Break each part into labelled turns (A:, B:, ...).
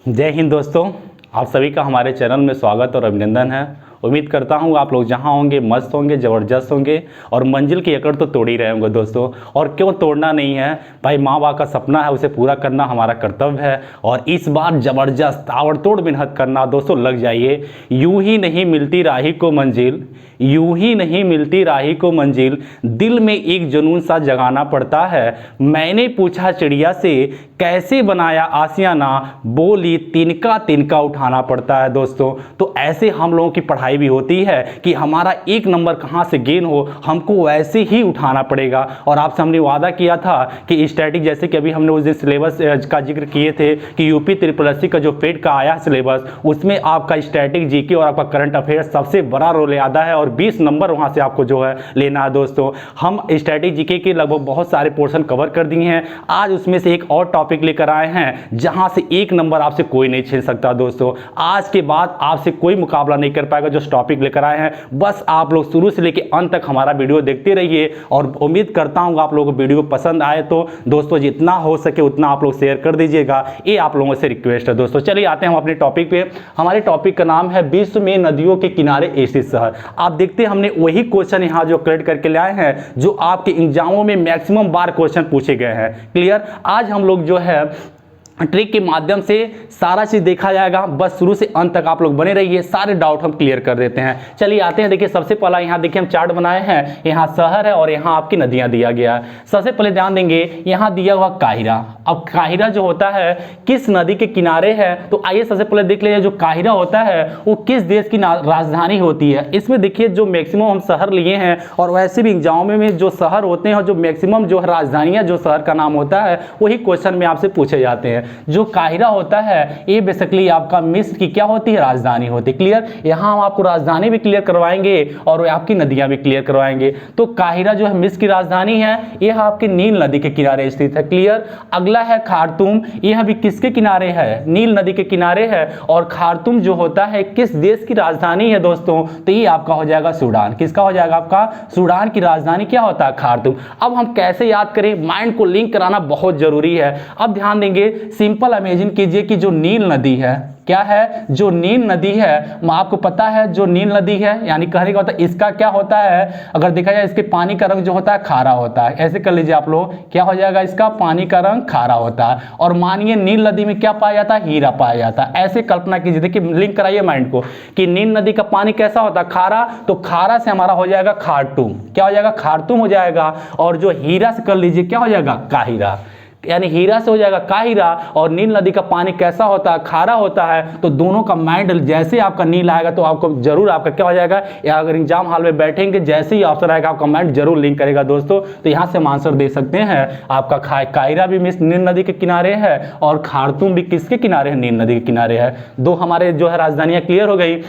A: जय हिंद दोस्तों, आप सभी का हमारे चैनल में स्वागत और अभिनंदन है। उम्मीद करता हूँ आप लोग जहाँ होंगे मस्त होंगे, ज़बरदस्त होंगे और मंजिल की अकड़ तो तोड़ ही रहे होंगे दोस्तों। और क्यों तोड़ना नहीं है भाई, माँ बाप का सपना है, उसे पूरा करना हमारा कर्तव्य है। और इस बार ज़बरदस्त ताबड़तोड़ मेहनत करना दोस्तों, लग जाइए। यूं ही नहीं मिलती राही को मंजिल, यूं ही नहीं मिलती राही को मंजिल, दिल में एक जुनून सा जगाना पड़ता है। मैंने पूछा चिड़िया से कैसे बनाया आशियाना, बोली तिनका तिनका उठाना पड़ता है दोस्तों। तो ऐसे हम लोगों की पढ़ाई भी होती है कि हमारा एक नंबर कहाँ से गेन हो, हमको वैसे ही उठाना पड़ेगा। और आपसे हमने वादा किया था कि स्टैटिक, जैसे कि अभी हमने उस दिन सिलेबस का जिक्र किए थे कि यूपी ट्रिपल का जो पेड का आया है सिलेबस, उसमें आपका स्टैटिक, जीके और आपका करंट अफेयर्स सबसे बड़ा रोल आता है और 20 नंबर वहाँ से आपको जो है लेना है दोस्तों। हम स्टैटिक जीके के लगभग बहुत सारे पोर्शन कवर कर दिए हैं। आज उसमें से एक और टॉपिक लेकर आए हैं जहाँ से एक नंबर आपसे कोई नहीं छीन सकता दोस्तों। आज के बाद आपसे कोई मुकाबला नहीं कर पाएगा जो टॉपिक लेकर आए हैं। बस आप लोग शुरू से लेकर अंत तक हमारा वीडियो देखते रहिए और उम्मीद करता हूँ आप लोगों को वीडियो पसंद आए तो दोस्तों जितना हो सके उतना आप लोग शेयर कर दीजिएगा, ये आप लोगों से रिक्वेस्ट है दोस्तों। चलिए आते हैं हम अपने टॉपिक पे। हमारे टॉपिक का नाम है विश्व में नदियों के किनारे स्थित शहर। आप देखते हैं हमने वही क्वेश्चन यहाँ जो कलेक्ट करके ले आए हैं जो आपके एग्जामों में मैक्सिमम बार क्वेश्चन पूछे गए हैं। क्लियर। आज हम लोग जो है ट्रिक के माध्यम से सारा चीज़ देखा जाएगा। बस शुरू से अंत तक आप लोग बने रहिए, सारे डाउट हम क्लियर कर देते हैं। चलिए आते हैं। देखिए सबसे पहला यहाँ देखिए हम चार्ट बनाए हैं, यहाँ शहर है और यहाँ आपकी नदियाँ दिया गया है। सबसे पहले ध्यान देंगे यहाँ दिया हुआ काहिरा। अब काहिरा जो होता है किस नदी के किनारे है, तो आइए सबसे पहले देख लीजिए जो काहिरा होता है वो किस देश की राजधानी होती है। इसमें देखिए जो मैक्सिमम हम शहर लिए हैं और वैसे भी एग्जाम में जो शहर होते हैं और जो मैक्सिमम जो राजधानियाँ जो शहर का नाम होता है वही क्वेश्चन में आपसे पूछे जाते हैं। जो काहिरा होता है ये बेसिकली आपका मिस्र की क्या होती है, राजधानी होती है। क्लियर। यहाँ हम आपको राजधानी भी क्लियर करवाएंगे और आपकी नदियां भी क्लियर करवाएंगे। तो काहिरा जो है मिस्र की राजधानी है, यह आपके नील नदी के किनारे स्थित है। क्लियर। अगला है खार्तूम, यह भी किसके किनारे है, नील नदी के किनारे है। और खार्तूम जो होता है किस देश की राजधानी है दोस्तों, तो ये आपका हो जाएगा सूडान। किसका हो जाएगा, आपका सूडान की राजधानी क्या होता है, खार्तूम। अब हम कैसे याद करें, माइंड को लिंक कराना बहुत जरूरी है। अब ध्यान देंगे, सिंपल इमेजिन कीजिए कि जो नील नदी है, क्या है, जो नील नदी है, आपको पता है जो नील नदी है यानी कहने का होता है इसका क्या होता है, अगर देखा जाए इसके पानी का रंग जो होता है खारा होता है। ऐसे कर लीजिए आप लोग, क्या हो जाएगा, इसका पानी का रंग खारा होता है। और मानिए नील नदी में क्या पाया जाता है, हीरा पाया जाता है। ऐसे कल्पना कीजिए, देखिए लिंक कराइए माइंड को कि नील नदी का पानी कैसा होता है, खारा। तो खारा से हमारा हो जाएगा खार्तूम, क्या हो जाएगा, खार्तूम हो जाएगा। और जो हीरा से कर लीजिए क्या हो जाएगा, काहिरा, यानी हीरा से हो जाएगा काहिरा। और नील नदी का पानी कैसा होता है, खारा होता है। तो दोनों का माइंड जैसे आपका नील आएगा तो आपको जरूर आपका क्या हो जाएगा, या अगर एग्जाम हॉल में बैठेंगे जैसे ही ऑप्शन आएगा आपका माइंड जरूर लिंक करेगा दोस्तों। तो यहाँ से हम आंसर दे सकते हैं, आपका काहिरा भी नील नदी के किनारे है और खार्तूम भी किसके किनारे है, नील नदी के किनारे है। दो हमारे जो है राजधानियां क्लियर हो गई।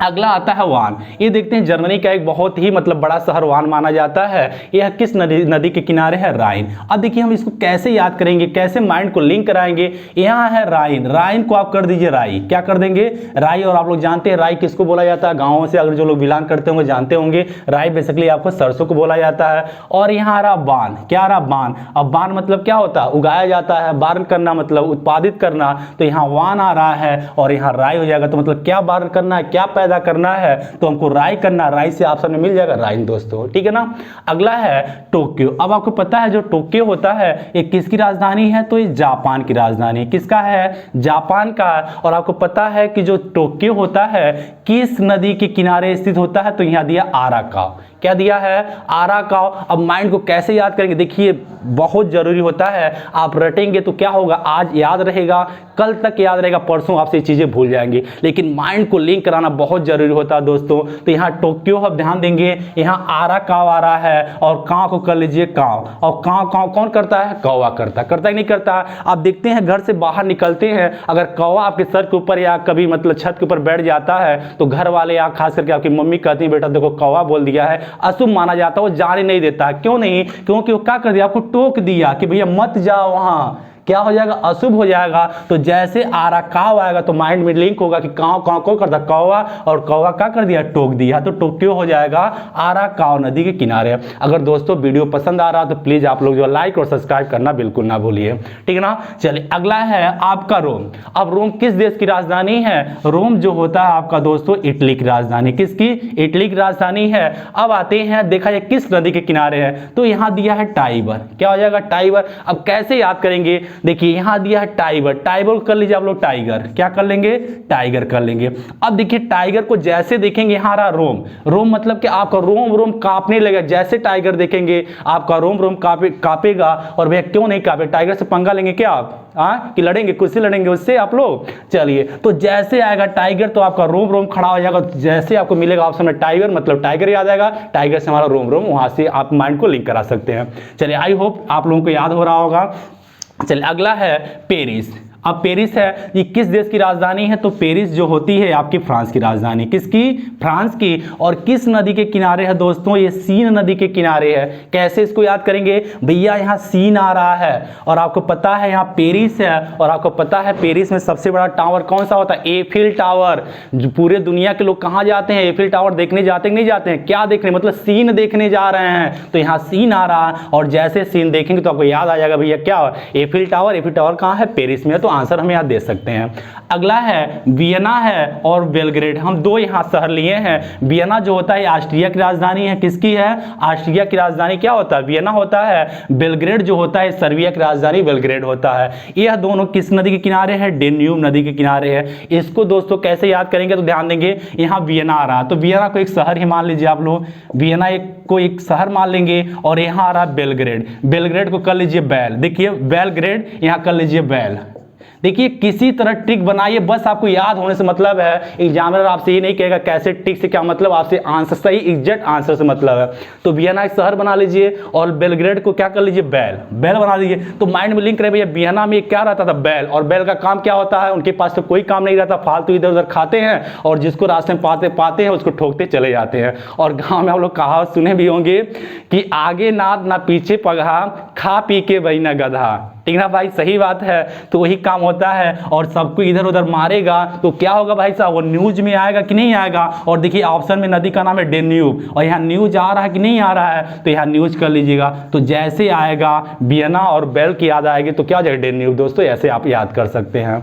A: अगला आता है वान। ये देखते हैं जर्मनी का एक बहुत ही बड़ा शहर वान माना जाता है। यह किस नदी के किनारे है, राइन। अब देखिए हम इसको कैसे याद करेंगे, कैसे माइंड को लिंक कराएंगे। यहाँ है राइन, राइन को आप कर दीजिए राई, क्या कर देंगे, राई। और आप लोग जानते हैं राई किसको बोला जाता है, गाँवों से अगर जो लोग बिलोंग करते होंगे जानते होंगे, राई बेसिकली आपको सरसों को बोला जाता है। और यहाँ आ रहा बान, क्या आ रहा, बान। अब बान मतलब क्या होता है, उगाया जाता है, बार्न करना मतलब उत्पादित करना। तो यहाँ वान आ रहा है और यहाँ राई हो जाएगा। तो मतलब क्या बार्न करना है, क्या पैदा करना है, तो हमको राई करना, राई से ऑप्शन में मिल जाएगा राइन दोस्तों, ठीक है ना। अगला है टोक्यो। अब आपको पता है जो टोक्यो होता है ये किसकी राजधानी है, तो ये जापान की राजधानी, किसका है, जापान का। और आपको पता है कि जो टोक्यो होता है किस नदी के किनारे स्थित होता है, तो यहाँ दिया आराकाव, क्या दिया है, आराकाव। अब माइंड को कैसे याद करेंगे, देखिए बहुत जरूरी होता है। आप रटेंगे तो क्या होगा, आज याद रहेगा, कल तक याद रहेगा, परसों आपसे चीजें भूल जाएंगे। लेकिन माइंड को लिंक कराना बहुत जरूरी होता है दोस्तों। तो यहाँ टोक्यो अब ध्यान देंगे, यहाँ आराकाव आ रहा है और काव को कर लीजिए काव। और काव काव कौन करता है, कौवा करता है, करता ही नहीं करता। आप देखते हैं घर से बाहर निकलते हैं, अगर कौवा आपके सर के ऊपर या कभी छत के ऊपर बैठ जाता है तो घर वाले या खास करके आपकी मम्मी कहती है बेटा देखो कौवा बोल दिया है, अशुभ माना जाता है, वो जाने नहीं देता। क्यों नहीं, क्योंकि वो क्या कर दिया, आपको टोक दिया कि भैया मत जाओ वहां, क्या हो जाएगा, अशुभ हो जाएगा। तो जैसे आरा काव आएगा तो माइंड में लिंक होगा कि काव काव को करता कौवा, और कौवा क्या कर दिया, टोक दिया, तो टोक्यो हो जाएगा आरा काव नदी के किनारे। अगर दोस्तों वीडियो पसंद आ रहा तो प्लीज आप लोग जो लाइक और सब्सक्राइब करना बिल्कुल ना भूलिए, ठीक है ना। चलिए अगला है आपका रोम। अब रोम किस देश की राजधानी है, रोम जो होता है आपका दोस्तों इटली की राजधानी, किसकी, इटली की राजधानी है। अब आते हैं, देखा जाए किस नदी के किनारे है, तो यहां दिया है टाइबर, क्या हो जाएगा, टाइबर। अब कैसे याद करेंगे, देखिए यहां दिया है टाइबर, टाइबर कर लीजिए आप लोग टाइगर, क्या कर लेंगे, टाइगर कर लेंगे। अब देखिए टाइगर को जैसे देखेंगे, यहां रहा रोम, रोम मतलब कि आपका रोम रोम कांपने लगेगा, जैसे टाइगर देखेंगे आपका रोम रोम कांपेगा। और भैया क्यों नहीं कांपे, टाइगर से पंगा लेंगे क्या आप, कि लड़ेंगे, कुछ लड़ेंगे उससे आप लोग। चलिए तो जैसे आएगा टाइगर तो आपका रोम रोम खड़ा हो जाएगा, जैसे आपको मिलेगा ऑप्शन में टाइगर मतलब टाइगर याद आएगा, टाइगर से हमारा रोम रोम, वहां से आप माइंड को लिंक करा सकते हैं। चलिए आई होप आप लोगों को याद हो रहा होगा। चलिए अगला है पेरिस। अब पेरिस है, ये किस देश की राजधानी है, तो पेरिस जो होती है आपकी फ्रांस की राजधानी, किसकी, फ्रांस की। और किस नदी के किनारे है दोस्तों, ये सीन नदी के किनारे है। कैसे इसको याद करेंगे, भैया यहाँ सीन आ रहा है और आपको पता है यहाँ पेरिस है, और आपको पता है पेरिस में सबसे बड़ा टावर कौन सा होता है, एफिल टावर। जो पूरे दुनिया के लोग कहाँ जाते हैं, एफिल टावर देखने जाते नहीं जाते हैं, क्या देखने, मतलब सीन देखने जा रहे हैं। तो यहाँ सीन आ रहा है और जैसे सीन देखेंगे तो आपको याद आ जाएगा भैया क्या, एफिल टावर। एफिल टावर कहाँ है, पेरिस में, तो आंसर हम यहाँ दे सकते हैं। अगला है वियना है और बेलग्रेड, हम दो यहाँ शहर लिए हैं। वियना जो होता है ऑस्ट्रिया की राजधानी है, किसकी है, ऑस्ट्रिया की राजधानी क्या होता है, वियना होता है। बेलग्रेड जो होता है सर्बिया की राजधानी बेलग्रेड होता है। यह दोनों किस नदी के किनारे है, डेन्यूब नदी के किनारे है। इसको दोस्तों कैसे याद करेंगे, तो ध्यान देंगे यहाँ वियना आ रहा है, तो वियना को एक शहर ही मान लीजिए आप लोग, वियना को एक शहर मान लेंगे। और यहाँ आ रहा है बेलग्रेड, बेलग्रेड को कर लीजिए बैल, देखिए बेलग्रेड, यहाँ कर लीजिए बैल। देखिए किसी तरह ट्रिक बनाइए, बस आपको याद होने से मतलब है। एग्जामिनर आपसे ये नहीं कहेगा कैसे ट्रिक से क्या मतलब, आपसे आंसर सही एग्जैक्ट आंसर से मतलब है। तो वियना एक शहर बना लीजिए और बेलग्रेड को क्या कर लीजिए, बैल, बैल बना लीजिए। तो माइंड में लिंक रहे भैया, वियना में क्या रहता था, बैल, और बैल का काम क्या होता है, उनके पास तो कोई काम नहीं रहता, फालतू इधर उधर खाते हैं और जिसको रास्ते में पाते हैं उसको ठोकते चले जाते हैं। और गाँव में आप लोग कहावत सुने भी होंगे कि आगे नाद ना पीछे पगहा, खा पी के वही ना गधा, ठीक ना भाई, सही बात है। तो वही काम होता है और सबको इधर उधर मारेगा तो क्या होगा भाई साहब, वो न्यूज में आएगा कि नहीं आएगा। और देखिए ऑप्शन में नदी का नाम है डेन्यूब, और यहाँ न्यूज आ रहा है कि नहीं आ रहा है, तो यहाँ न्यूज कर लीजिएगा। तो जैसे आएगा वियना और बेल की याद आएगी तो क्या हो जाएगा, डेन्यूब। दोस्तों ऐसे आप याद कर सकते हैं।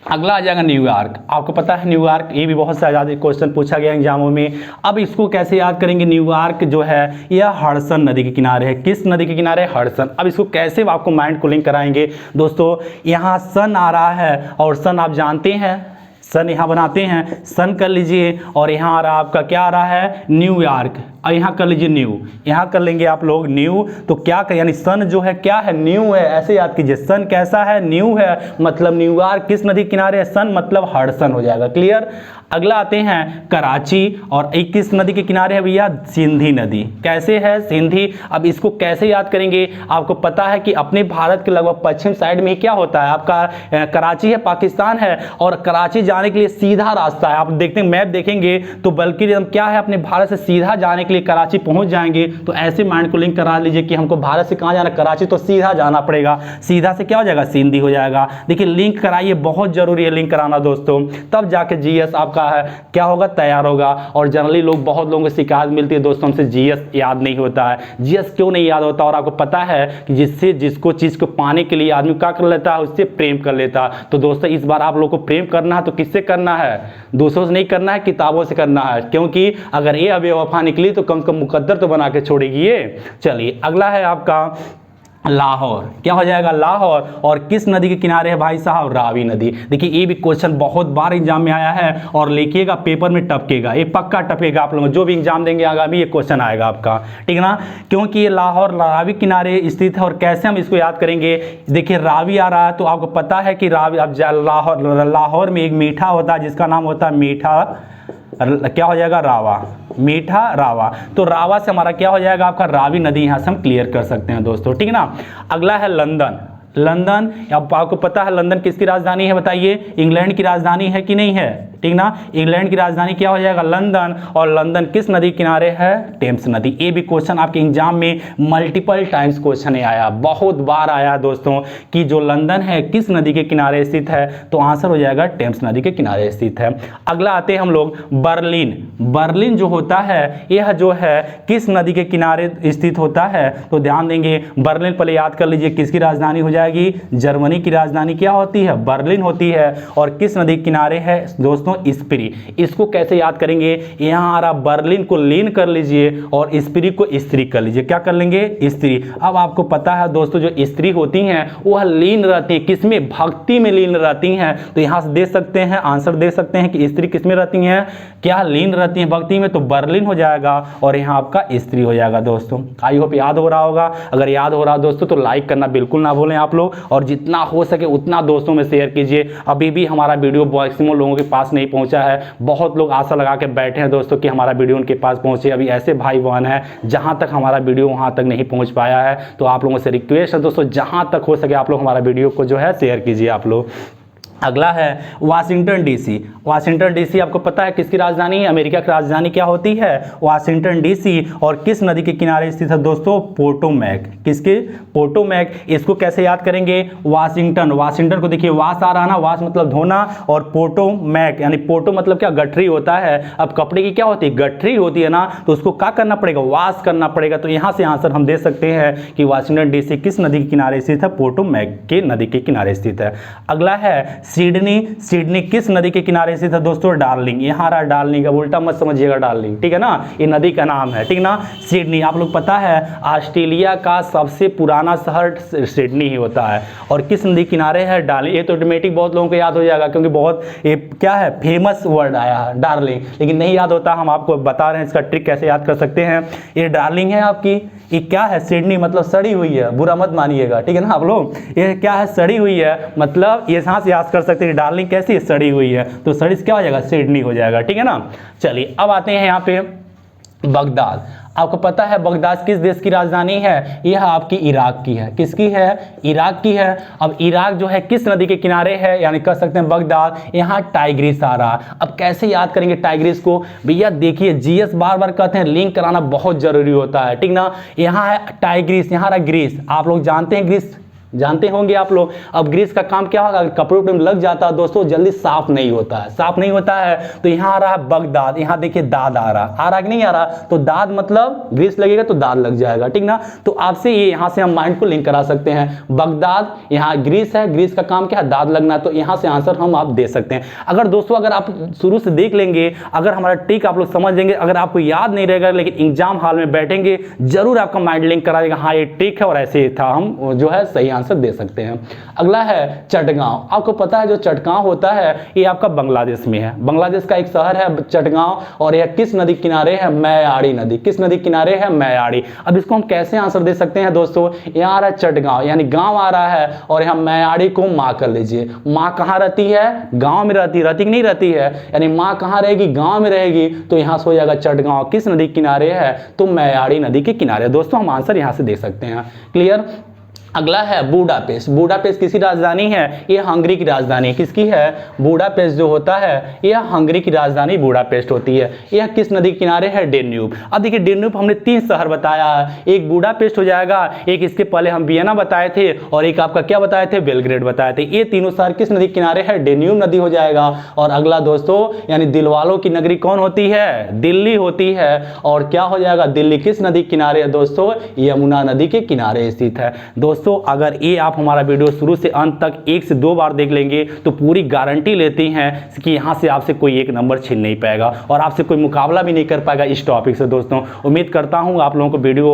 A: अगला आ जाएगा न्यूयॉर्क। आपको पता है न्यूयॉर्क, ये भी बहुत सा ज़्यादा क्वेश्चन पूछा गया एग्जामों में। अब इसको कैसे याद करेंगे, न्यूयॉर्क जो है यह हडसन नदी के किनारे है, किस नदी के किनारे, हडसन। अब इसको कैसे आपको माइंड को लिंक कराएंगे दोस्तों, यहाँ सन आ रहा है और सन आप जानते हैं, सन यहाँ बनाते हैं, सन कर लीजिए। और यहाँ आ रहा आपका क्या आ रहा है, न्यूयॉर्क, और यहाँ कर लीजिए न्यू, यहाँ कर लेंगे आप लोग न्यू। तो क्या कर, यानी सन जो है क्या है, न्यू है, ऐसे याद कीजिए। सन कैसा है, न्यू है, मतलब न्यूयॉर्क किस नदी किनारे है, सन मतलब हडसन हो जाएगा, क्लियर। अगला आते हैं कराची, और एक किस नदी के किनारे है भैया, सिंधी नदी, कैसे है, सिंधी। अब इसको कैसे याद करेंगे, आपको पता है कि अपने भारत के लगभग पश्चिम साइड में ही क्या होता है आपका, कराची है, पाकिस्तान है, और कराची जाने के लिए सीधा रास्ता है। आप देखते हैं मैप देखेंगे तो बल्कि हम क्या है, अपने भारत से सीधा जाने के लिए कराची पहुंच जाएंगे। तो ऐसे माइंड को लिंक करा लीजिए कि हमको भारत से कहाँ जाना, कराची, तो सीधा जाना पड़ेगा, सीधा से क्या हो जाएगा, सिंधी हो जाएगा। देखिए लिंक कराइए, बहुत जरूरी है लिंक कराना दोस्तों, तब जाके जीएस आपका है क्या होगा, तैयार होगा। और जनरली बहुत लोगों को शिकायत मिलती है दोस्तों हमसे जीएस याद नहीं होता है। जीएस क्यों नहीं याद होता, और आपको पता है कि जिसको चीज को पाने के लिए आदमी क्या कर लेता है, उससे प्रेम कर लेता। तो दोस्तों इस बार आप लोग को प्रेम करना है तो किससे करना है, दूसरों से नहीं करना है, किताबों से करना है, क्योंकि अगर ये बेवफा निकली तो कम से कम मुकद्दर तो बना के छोड़ेगी ये। चलिए अगला है आपका लाहौर, क्या हो जाएगा, लाहौर। और किस नदी के किनारे है भाई साहब, रावी नदी। देखिए ये भी क्वेश्चन बहुत बार एग्जाम में आया है और लिखिएगा पेपर में टपकेगा, ये पक्का टपकेगा। आप लोग जो भी एग्जाम देंगे आगामी ये क्वेश्चन आएगा आपका, ठीक है ना, क्योंकि ये लाहौर रावी किनारे स्थित है। और कैसे हम इसको याद करेंगे, देखिए रावी आ रहा है तो आपको पता है कि रावी, अब लाहौर में एक मीठा होता है जिसका नाम होता है मीठा, क्या हो जाएगा, रावा, मीठा रावा। तो रावा से हमारा क्या हो जाएगा, आपका रावी नदी, यहाँ से हम क्लियर कर सकते हैं दोस्तों, ठीक है ना। अगला है लंदन। लंदन, अब आपको पता है लंदन किसकी राजधानी है, बताइए, इंग्लैंड की राजधानी है कि नहीं है, ठीक ना। इंग्लैंड की राजधानी क्या हो जाएगा, लंदन, और लंदन किस नदी के किनारे है, टेम्स नदी। ये भी क्वेश्चन आपके एग्जाम में मल्टीपल टाइम्स क्वेश्चन आया, बहुत बार आया दोस्तों, कि जो लंदन है किस नदी के किनारे स्थित है, तो आंसर हो जाएगा टेम्स नदी के किनारे स्थित है। अगला आते हैं हम लोग बर्लिन। बर्लिन जो होता है यह जो है किस नदी के किनारे स्थित होता है, तो ध्यान देंगे बर्लिन पहले याद कर लीजिए किसकी राजधानी हो जाएगी, जर्मनी की राजधानी क्या होती है, बर्लिन होती है। और किस नदी के किनारे है दोस्तों, स्प्री। इसको कैसे याद करेंगे, यहां आ रहा बर्लिन को लीन कर लीजिए और स्प्री को स्त्री कर लीजिए, क्या कर लेंगे, स्त्री। अब आपको पता है दोस्तों जो स्त्री होती हैं वह लीन रहती है किसमें, भक्ति में लीन रहती हैं। तो यहां से दे सकते हैं, आंसर दे सकते हैं कि स्त्री किसमें रहती हैं, क्या लीन रहती हैं भक्ति में, तो बर्लिन हो जाएगा और यहां आपका स्त्री हो जाएगा दोस्तों। आई होप याद हो रहा होगा। अगर याद हो रहा दोस्तों तो लाइक करना बिल्कुल ना भूलें आप लोग, और जितना हो सके उतना दोस्तों में शेयर कीजिए। अभी भी हमारा वीडियो मैक्सिमम लोगों के पास नहीं पहुंचा है, बहुत लोग आशा लगा के बैठे हैं दोस्तों कि हमारा वीडियो उनके पास पहुंचे। अभी ऐसे भाई बहन हैं जहां तक हमारा वीडियो वहां तक नहीं पहुंच पाया है, तो आप लोगों से रिक्वेस्ट है दोस्तों जहां तक हो सके आप लोग हमारा वीडियो को जो है शेयर कीजिए आप लोग। अगला है वाशिंगटन डीसी। वाशिंगटन डीसी आपको पता है किसकी राजधानी है, अमेरिका की राजधानी क्या होती है, वाशिंगटन डीसी। और किस नदी के किनारे स्थित है दोस्तों, पोटोमैक। किसके, पोटोमैक। इसको कैसे याद करेंगे, वाशिंगटन, वाशिंगटन को देखिए वास आ रहा ना, वास मतलब धोना, और पोटोमैक यानी पोटो मतलब क्या, गठरी होता है। अब कपड़े की क्या होती है, गठरी होती है ना, तो उसको क्या करना पड़ेगा, वाश करना पड़ेगा। तो यहां से आंसर हम दे सकते हैं कि वाशिंगटन डीसी किस नदी के किनारे स्थित है, पोटोमैक के नदी के किनारे स्थित है। अगला है सिडनी। सिडनी किस नदी के किनारे स्थित है दोस्तों, डार्लिंग। यहाँ रहा डार्लिंग, अब उल्टा मत समझिएगा डार्लिंग, ठीक है ना, ये नदी का नाम है, ठीक ना। सिडनी आप लोग पता है ऑस्ट्रेलिया का सबसे पुराना शहर सिडनी ही होता है, और किस नदी किनारे है, डार्लिंग। ये तो ऑटोमेटिक बहुत लोगों को याद हो जाएगा क्योंकि बहुत ये क्या है, फेमस वर्ड आया है डार्लिंग, लेकिन नहीं याद होता। हम आपको बता रहे हैं इसका ट्रिक कैसे याद कर सकते हैं। ये डार्लिंग है आपकी, ये क्या है, सिडनी मतलब सड़ी हुई है, बुरा मत मानिएगा, ठीक है ना आप लोग। ये क्या है, सड़ी हुई है, मतलब ये यहाँ से याद कर सकते हैं डार्लिंग कैसी सड़ी हुई है, तो सड़ी से क्या हो जाएगा, सिडनी हो जाएगा, ठीक है ना। चलिए अब आते हैं यहाँ पे बगदाद। आपको पता है बगदाद किस देश की राजधानी है, यह आपकी इराक की है। किसकी है, इराक की है। अब इराक जो है किस नदी के किनारे है, यानी कह सकते हैं बगदाद, यहाँ टाइग्रिस आ रहा। अब कैसे याद करेंगे टाइग्रिस को, भैया देखिए जीएस बार बार कहते हैं लिंक कराना बहुत जरूरी होता है, ठीक ना। यहाँ है टाइग्रिस, यहाँ रहा ग्रीस। आप लोग जानते हैं ग्रीस, जानते होंगे आप लोग। अब ग्रीस का काम क्या होगा, कपड़े उपड़े में लग जाता है दोस्तों, जल्दी साफ नहीं होता है, साफ नहीं होता है। तो यहाँ आ रहा है बगदाद, यहाँ देखिए दाद आ रहा कि नहीं आ रहा, तो दाद मतलब ग्रीस लगेगा तो दाद लग जाएगा, ठीक ना। तो आपसे ये यहाँ से हम माइंड को लिंक करा सकते हैं, बगदाद यहाँ ग्रीस है, ग्रीस का काम क्या है, दाद लगना, तो यहाँ से आंसर हम आप दे सकते हैं। अगर दोस्तों अगर आप शुरू से देख लेंगे, अगर हमारा ट्रिक आप लोग समझ लेंगे, अगर आपको याद नहीं रहेगा लेकिन एग्जाम हॉल में बैठेंगे जरूर आपका माइंड लिंक करा देगा, हाँ ये ट्रिक है और ऐसे था, हम जो है सही आंसर दे सकते हैं। अगला है चटगांव। आपको पता है जो चटगांव होता है ये आपका बांग्लादेश में है, बांग्लादेश का एक शहर है चटगांव, और यह किस नदी किनारे है, मैयाड़ी नदी। किस नदी किनारे है, मैयाड़ी। अब इसको हम कैसे आंसर दे सकते हैं दोस्तों, यहाँ आ रहा है चटगांव यानी गांव आ रहा है, और यहाँ मैयाड़ी को माँ कर लीजिए। माँ कहाँ रहती है, गांव में रहती कि नहीं रहती है, यानी माँ कहाँ रहेगी, गांव में रहेगी, तो यहाँ से हो जाएगा चटगांव किस नदी किनारे है, तो मैयाड़ी नदी के किनारे। दोस्तों हम आंसर यहाँ से दे सकते हैं, क्लियर। अगला है बुडापेस्ट। बुडापेस्ट किसकी राजधानी है, ये हंगरी की राजधानी है। किसकी है, बुडापेस्ट जो होता है यह हंगरी की राजधानी बुडापेस्ट होती है। यह किस नदी के किनारे है, डेन्यूब। अब देखिए डेन्यूब हमने 3 शहर बताया है, एक बुडापेस्ट हो जाएगा, एक इसके पहले हम वियना बताए थे, और एक आपका क्या बताए थे, बेलग्रेड बताए थे। ये तीनों शहर किस नदी के किनारे है, डेन्यूब नदी हो जाएगा। और अगला दोस्तों यानी दिलवालों की नगरी कौन होती है, दिल्ली होती है। और क्या हो जाएगा, दिल्ली किस नदी के किनारे है दोस्तों, यमुना नदी के किनारे स्थित है। दोस्तों अगर ये आप हमारा वीडियो शुरू से अंत तक 1 से 2 बार देख लेंगे तो पूरी गारंटी लेती हैं कि यहाँ से आपसे कोई एक नंबर छीन नहीं पाएगा, और आपसे कोई मुकाबला भी नहीं कर पाएगा इस टॉपिक से। दोस्तों उम्मीद करता हूँ आप लोगों को वीडियो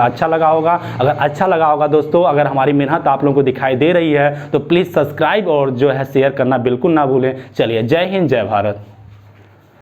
A: अच्छा लगा होगा। अगर अच्छा लगा होगा दोस्तों, अगर हमारी मेहनत आप लोगों को दिखाई दे रही है तो प्लीज़ सब्सक्राइब और जो है शेयर करना बिल्कुल ना भूलें। चलिए जय हिंद, जय भारत।